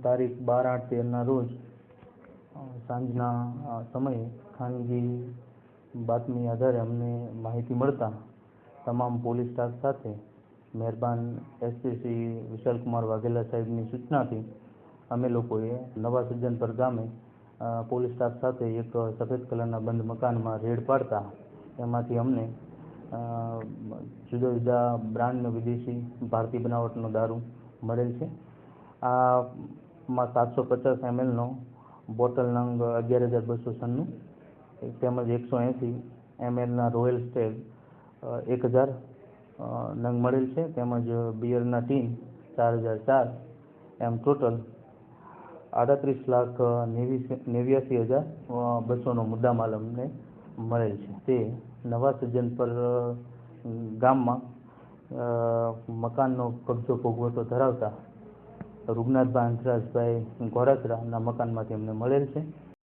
તારીખ 12/8/13ના રોજ સાંજના સમયે ખાનગી બાતમી આધારે અમને માહિતી મળતા તમામ પોલીસ સ્ટાફ સાથે મહેરબાન એસપી શ્રી વિશાલકુમાર વાઘેલા સાહેબની સૂચનાથી અમે લોકોએ નવા સજ્જનપર ગામે પોલીસ સ્ટાફ સાથે એક સફેદ કલરના બંધ મકાનમાં રેડ પાડતા એમાંથી અમને જુદા જુદા બ્રાન્ડનો વિદેશી ભારતીય બનાવટનો દારૂ મળેલ છે. આમાં 750 mlનો બોટલ નંગ 11,296 તેમજ 180 mlના રોયલ સ્ટેગ 1000 નંગ મળેલ છે. તેમજ બિયરના ટીન 4004 એમ ટોટલ 38,89,200નો મુદ્દામાલ અમને મળેલ છે. તે નવા સજ્જનપર ગામમાં મકાનનો કબજો ભોગવટો ધરાવતા રૂગનાથભાઈ અંતરાજભાઈ ગોરાસરાના મકાનમાંથી અમને મળેલ છે.